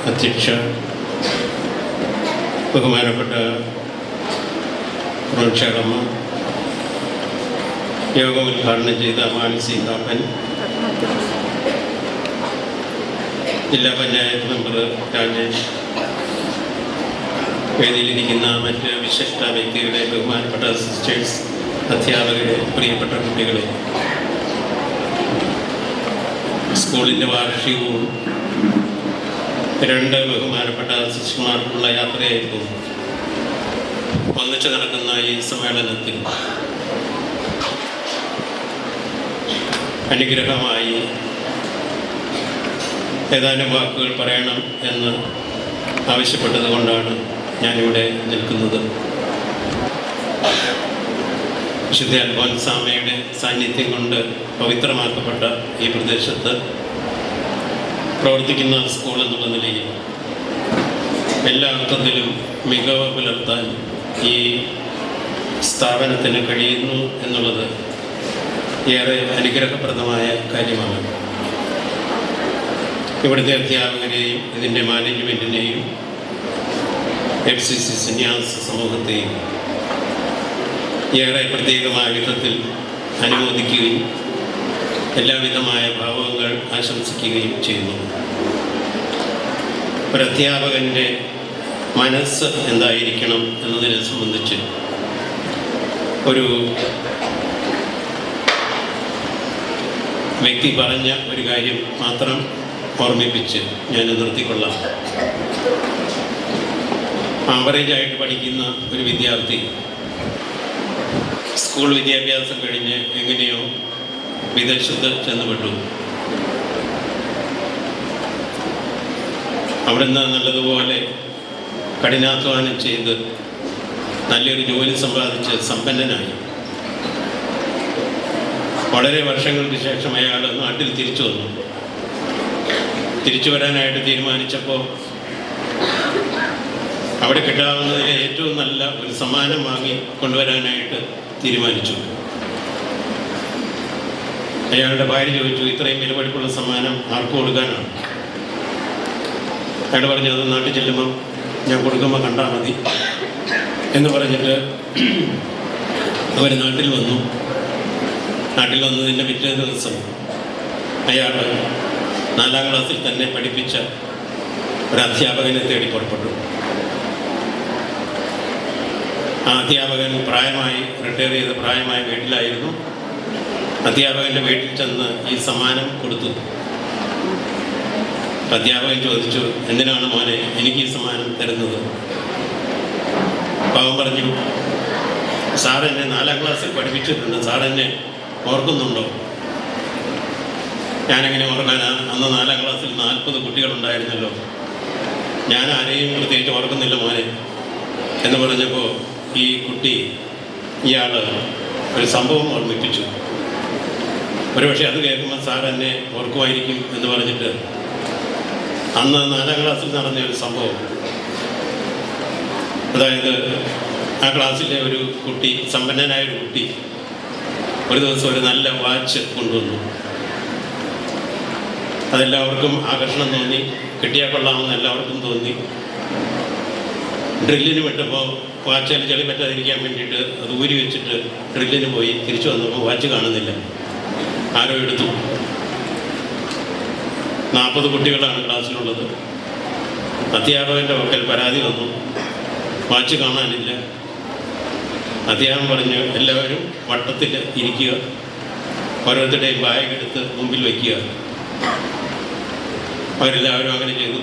അധ്യക്ഷ, ബഹുമാനപ്പെട്ട പ്രൊഫസറമ്മ, യോഗം ഉദ്ഘാടനം ചെയ്ത മാനസി കാപ്പൻ, ജില്ലാ പഞ്ചായത്ത് മെമ്പർ രാജേഷ്, വേദിയിലിരിക്കുന്ന മറ്റ് വിശിഷ്ട വ്യക്തികളെ, ബഹുമാനപ്പെട്ട സിസ്റ്റേഴ്സ്, അധ്യാപകരെ, പ്രിയപ്പെട്ട കുട്ടികളെ, സ്കൂളിൻ്റെ വാർഷികവും 2 ബഹുമാനപ്പെട്ട സിസ്റ്റർമാർക്കുള്ള യാത്രയായിരുന്നു ഒന്നിച്ചു നടക്കുന്ന ഈ സമ്മേളനത്തിൽ അനുഗ്രഹമായി ഏതാനും വാക്കുകൾ പറയണം എന്ന് ആവശ്യപ്പെട്ടത് കൊണ്ടാണ് ഞാനിവിടെ നിൽക്കുന്നത്. വിശുദ്ധ അൽഫോൻസാമ്മയുടെ സാന്നിധ്യം കൊണ്ട് പവിത്രമാക്കപ്പെട്ട ഈ പ്രദേശത്ത് പ്രവർത്തിക്കുന്ന സ്കൂൾ എന്നുള്ള നിലയിൽ എല്ലാ അർത്ഥത്തിലും മികവ് പുലർത്താൻ ഈ സ്ഥാപനത്തിന് കഴിയുന്നു എന്നുള്ളത് ഏറെ അനുഗ്രഹപ്രദമായ കാര്യമാണ്. ഇവിടുത്തെ അധ്യാപകരെയും ഇതിൻ്റെ മാനേജ്മെൻറ്റിനെയും FCC സന്യാസ സമൂഹത്തെയും ഏറെ പ്രത്യേകമായ വിധത്തിൽ അനുമോദിക്കുകയും എല്ലാവിധമായ ഭാവങ്ങൾ ആശംസിക്കുകയും ചെയ്യുന്നു. ഒരധ്യാപകൻ്റെ മനസ്സ് എന്തായിരിക്കണം എന്നതിനെ സംബന്ധിച്ച് ഒരു വ്യക്തി പറഞ്ഞ ഒരു കാര്യം മാത്രം ഓർമ്മിപ്പിച്ച് ഞാൻ നിർത്തിക്കൊള്ളാം. ആവറേജായിട്ട് പഠിക്കുന്ന ഒരു വിദ്യാർത്ഥി സ്കൂൾ വിദ്യാഭ്യാസം കഴിഞ്ഞ് എങ്ങനെയോ വിദേശത്ത് ചെന്നുപെട്ടു. അവിടുന്ന് നല്ലതുപോലെ കഠിനാധ്വാനം ചെയ്ത് നല്ലൊരു ജോലി സമ്പാദിച്ച് സമ്പന്നനായി. വളരെ വർഷങ്ങൾക്ക് ശേഷം അയാൾ നാട്ടിൽ തിരിച്ചു വന്നു. തിരിച്ചു വരാനായിട്ട് തീരുമാനിച്ചപ്പോൾ അവിടെ കിട്ടാവുന്നതിലെ ഏറ്റവും നല്ല ഒരു സമ്മാനം വാങ്ങി കൊണ്ടുവരാനായിട്ട് തീരുമാനിച്ചു. അയാളുടെ ഭാര്യ ചോദിച്ചു, ഇത്രയും വിലപിടിപ്പുള്ള സമ്മാനം ആർക്ക് കൊടുക്കാനാണ്? അയാൾ പറഞ്ഞു, അത് നാട്ടിൽ ചെല്ലുമ്പം ഞാൻ കൊടുക്കുമ്പോൾ കണ്ടാൽ മതി എന്ന് പറഞ്ഞിട്ട് അവർ നാട്ടിൽ വന്നു. നാട്ടിൽ വന്നതിൻ്റെ പിറ്റേ ദിവസം അയാൾ 4ാം ക്ലാസ്സിൽ തന്നെ പഠിപ്പിച്ച ഒരു അധ്യാപകനെ തേടി പുറപ്പെട്ടു. ആ അധ്യാപകൻ റിട്ടയർ ചെയ്ത പ്രായമായ വീട്ടിലായിരുന്നു. അധ്യാപകൻ്റെ വീട്ടിൽ ചെന്ന് ഈ സമ്മാനം കൊടുത്തു. അധ്യാപകൻ ചോദിച്ചു, എന്തിനാണ് മോനെ എനിക്ക് ഈ സമ്മാനം തരുന്നത്? പാവം പറഞ്ഞു, സാർ എന്നെ 4ാം ക്ലാസ്സിൽ പഠിപ്പിച്ചിട്ടുണ്ട്, സാർ എന്നെ ഓർക്കുന്നുണ്ടോ? ഞാനെങ്ങനെ ഓർക്കാനാ? അന്ന് 4ാം ക്ലാസ്സിൽ 40 കുട്ടികളുണ്ടായിരുന്നല്ലോ, ഞാൻ ആരെയും പ്രത്യേകിച്ച് ഓർക്കുന്നില്ല മോനെ എന്ന് പറഞ്ഞപ്പോൾ ഈ കുട്ടി ഇയാൾ ഒരു സംഭവം ഓർമ്മിപ്പിച്ചു. ഒരുപക്ഷെ അത് കേൾക്കുമ്പോൾ സാർ എന്നെ ഓർക്കുമായിരിക്കും എന്ന് പറഞ്ഞിട്ട് അന്ന് 4ാം ക്ലാസ്സിൽ നടന്ന ഒരു സംഭവം, അതായത് ആ ക്ലാസ്സിലെ ഒരു കുട്ടി, സമ്പന്നനായൊരു കുട്ടി, ഒരു ദിവസം ഒരു നല്ല വാച്ച് കൊണ്ടുവന്നു. അതെല്ലാവർക്കും ആകർഷണം തോന്നി, കിട്ടിയാൽ കൊള്ളാമെന്ന് എല്ലാവർക്കും തോന്നി. ഡ്രില്ലിന് വിട്ടപ്പോൾ വാച്ചിൽ ചെളി പറ്റാതിരിക്കാൻ വേണ്ടിയിട്ട് അത് ഊരി വെച്ചിട്ട് ഡ്രില്ലിന് പോയി തിരിച്ചു വന്നപ്പോൾ വാച്ച് കാണുന്നില്ല. ആരോ എടുത്തു. 40 കുട്ടികളാണ് ക്ലാസ്സിലുള്ളത്. അധ്യാപകൻ്റെ പക്കൽ പരാതി വന്നു, വാച്ച് കാണാനില്ല. അധ്യാപകൻ പറഞ്ഞു, എല്ലാവരും വട്ടത്തിൽ ഇരിക്കുക, ഓരോരുത്തരുടെയും ബാഗ് എടുത്ത് മുമ്പിൽ വയ്ക്കുക. അവരെല്ലാവരും അങ്ങനെ ചെയ്തു.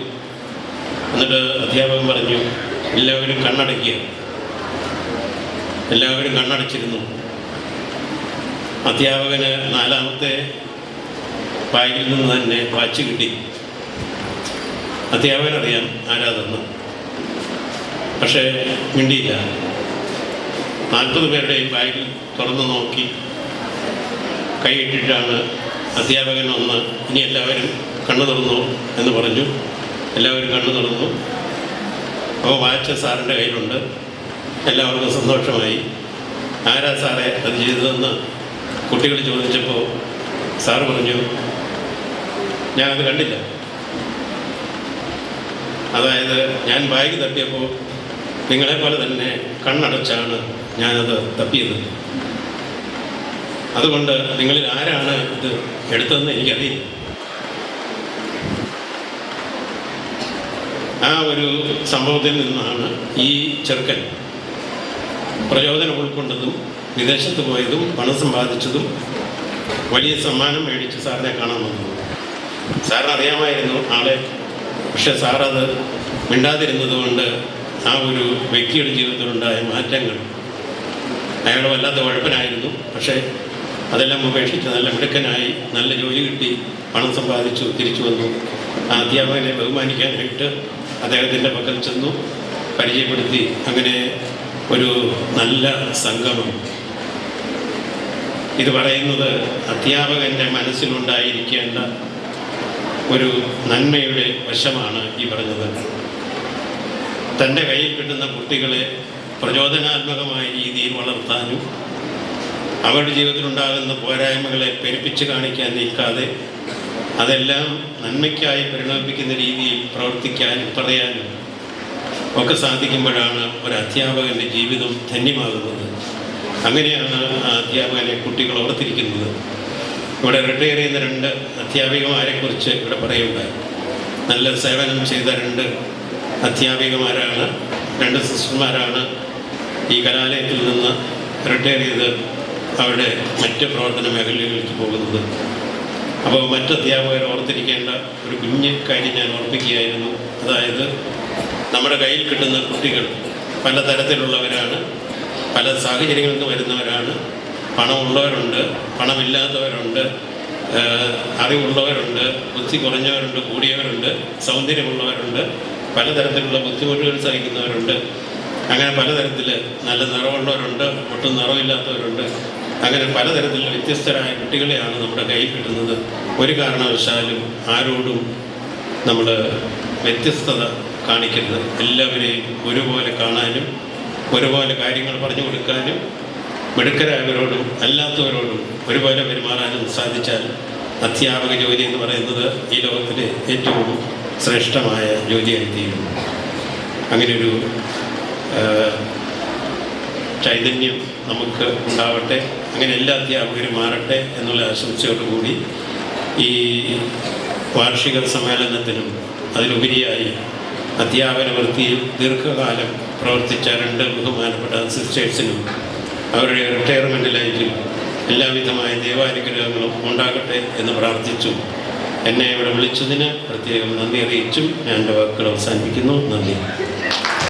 എന്നിട്ട് അധ്യാപകൻ പറഞ്ഞു, എല്ലാവരും കണ്ണടയ്ക്കുക. എല്ലാവരും കണ്ണടച്ചിരുന്നു. അധ്യാപകന് 4ാമത്തെ ബാഗിൽ നിന്ന് തന്നെ വാച്ച് കിട്ടി. അധ്യാപകനറിയാം ആരാതെന്ന്, പക്ഷേ മിണ്ടിയില്ല. 40 പേരുടെയും ബാഗിൽ തുറന്നു നോക്കി കൈയിട്ടിട്ടാണ് അധ്യാപകൻ ഒന്ന്, ഇനി എല്ലാവരും കണ്ണു തുറന്നു എന്ന് പറഞ്ഞു. എല്ലാവരും കണ്ണു തുറന്നു. അപ്പോൾ വാച്ച് സാറിൻ്റെ കയ്യിലുണ്ട്. എല്ലാവർക്കും സന്തോഷമായി. ആരാ സാറേ അത് ചെയ്തതെന്ന് കുട്ടികൾ ചോദിച്ചപ്പോൾ സാറ് പറഞ്ഞു, ഞാനത് കണ്ടില്ല. അതായത് ഞാൻ ബാഗ് തപ്പിയപ്പോൾ നിങ്ങളെപ്പോലെ തന്നെ കണ്ണടച്ചാണ് ഞാനത് തപ്പിയത്. അതുകൊണ്ട് നിങ്ങളിൽ ആരാണ് ഇത് എടുത്തതെന്ന് എനിക്കറിയില്ല. ആ ഒരു സംഭവത്തിൽ നിന്നാണ് ഈ ചെറുക്കൻ പ്രചോദനം ഉൾക്കൊണ്ടതും വിദേശത്ത് പോയതും പണം സമ്പാദിച്ചതും വലിയ സമ്മാനം മേടിച്ച് സാറിനെ കാണാൻ വന്നത്. സാറിന് അറിയാമായിരുന്നു ആളെ, പക്ഷെ സാറത് മിണ്ടാതിരുന്നത് കൊണ്ട് ആ ഒരു വ്യക്തിയുടെ ജീവിതത്തിലുണ്ടായ മാറ്റങ്ങൾ അയാൾ വല്ലാത്ത കുഴപ്പനായിരുന്നു. പക്ഷേ അതെല്ലാം ഉപേക്ഷിച്ച് നല്ല മിടുക്കനായി, നല്ല ജോലി കിട്ടി, പണം സമ്പാദിച്ചു, തിരിച്ചു വന്നു. ആ അധ്യാപകനെ ബഹുമാനിക്കാനായിട്ട് അദ്ദേഹത്തിൻ്റെ പക്കൽ ചെന്നു, പരിചയപ്പെടുത്തി. അങ്ങനെ ഒരു നല്ല സംഗമം. ഇത് പറയുന്നത് അധ്യാപകൻ്റെ മനസ്സിലുണ്ടായിരിക്കേണ്ട ഒരു നന്മയുടെ വശമാണ് ഈ പറഞ്ഞത്. തൻ്റെ കയ്യിൽ കിട്ടുന്ന കുട്ടികളെ പ്രചോദനാത്മകമായ രീതിയിൽ വളർത്താനും അവരുടെ ജീവിതത്തിലുണ്ടാകുന്ന പോരായ്മകളെ പെരുപ്പിച്ച് കാണിക്കാൻ നിൽക്കാതെ അതെല്ലാം നന്മയ്ക്കായി പരിണമിപ്പിക്കുന്ന രീതിയിൽ പ്രവർത്തിക്കാനും പറയാനും ഒക്കെ സാധിക്കുമ്പോഴാണ് ഒരു അധ്യാപകൻ്റെ ജീവിതം ധന്യമാകുന്നത്. അങ്ങനെയാണ് ആ അധ്യാപകനെ കുട്ടികൾ ഓർത്തിരിക്കുന്നത്. ഇവിടെ റിട്ടയർ ചെയ്യുന്ന 2 അധ്യാപികമാരെക്കുറിച്ച് ഇവിടെ പറയുണ്ടായി. നല്ല സേവനം ചെയ്ത 2 അധ്യാപികമാരാണ്, 2 സിസ്റ്റർമാരാണ് ഈ കലാലയത്തിൽ നിന്ന് റിട്ടയർ ചെയ്ത് അവരുടെ മറ്റ് പ്രവർത്തന മേഖലകളിലേക്ക് പോകുന്നത്. അപ്പോൾ മറ്റ് അധ്യാപകർ ഓർത്തിരിക്കേണ്ട ഒരു കുഞ്ഞ് കാര്യം ഞാൻ ഓർപ്പിക്കുകയായിരുന്നു. അതായത് നമ്മുടെ കയ്യിൽ കിട്ടുന്ന കുട്ടികൾ പലതരത്തിലുള്ളവരാണ്, പല സാഹചര്യങ്ങളിൽ നിന്ന് വരുന്നവരാണ്. പണമുള്ളവരുണ്ട്, പണമില്ലാത്തവരുണ്ട്, അറിവുള്ളവരുണ്ട്, ബുദ്ധി കുറഞ്ഞവരുണ്ട്, കൂടിയവരുണ്ട്, സൗന്ദര്യമുള്ളവരുണ്ട്, പലതരത്തിലുള്ള ബുദ്ധിമുട്ടുകൾ സഹിക്കുന്നവരുണ്ട്. അങ്ങനെ പലതരത്തിൽ നല്ല നിറവുള്ളവരുണ്ട്, ഒട്ടും നിറവില്ലാത്തവരുണ്ട്. അങ്ങനെ പലതരത്തിലുള്ള വ്യത്യസ്തരായ കുട്ടികളെയാണ് നമ്മുടെ കയ്യിൽ കിട്ടുന്നത്. ഒരു കാരണവശാലും ആരോടും നമ്മൾ വ്യത്യസ്തത കാണിക്കരുത്. എല്ലാവരെയും ഒരുപോലെ കാണാനും ഒരുപോലെ കാര്യങ്ങൾ പറഞ്ഞു കൊടുക്കാനും മിടുക്കരായവരോടും അല്ലാത്തവരോടും ഒരുപോലെ പെരുമാറാനും സാധിച്ചാൽ അധ്യാപക ജോലി എന്ന് പറയുന്നത് ഈ ലോകത്തിലെ ഏറ്റവും ശ്രേഷ്ഠമായ ജോലിയായി തീരും. അങ്ങനെയൊരു ചൈതന്യം നമുക്ക് ഉണ്ടാവട്ടെ. അങ്ങനെ എല്ലാ അധ്യാപകരും മാറട്ടെ എന്നുള്ള ആശംസയോടുകൂടി ഈ വാർഷിക സമ്മേളനത്തിനും അതിലുപരിയായി അധ്യാപന വൃത്തിയിൽ ദീർഘകാലം പ്രവർത്തിച്ച 2 ബഹുമാനപ്പെട്ട സിസ്റ്റേഴ്സിനും അവരുടെ റിട്ടയർമെൻ്റ് ലൈഫിൽ എല്ലാവിധമായ ദൈവാനുഗ്രഹങ്ങളും ഉണ്ടാകട്ടെ എന്ന് പ്രാർത്ഥിച്ചു. എന്നെ ഇവിടെ വിളിച്ചതിന് പ്രത്യേകം നന്ദി അറിയിച്ചും ഞാൻ എൻ്റെ വാക്കുകൾ അവസാനിപ്പിക്കുന്നു. നന്ദി.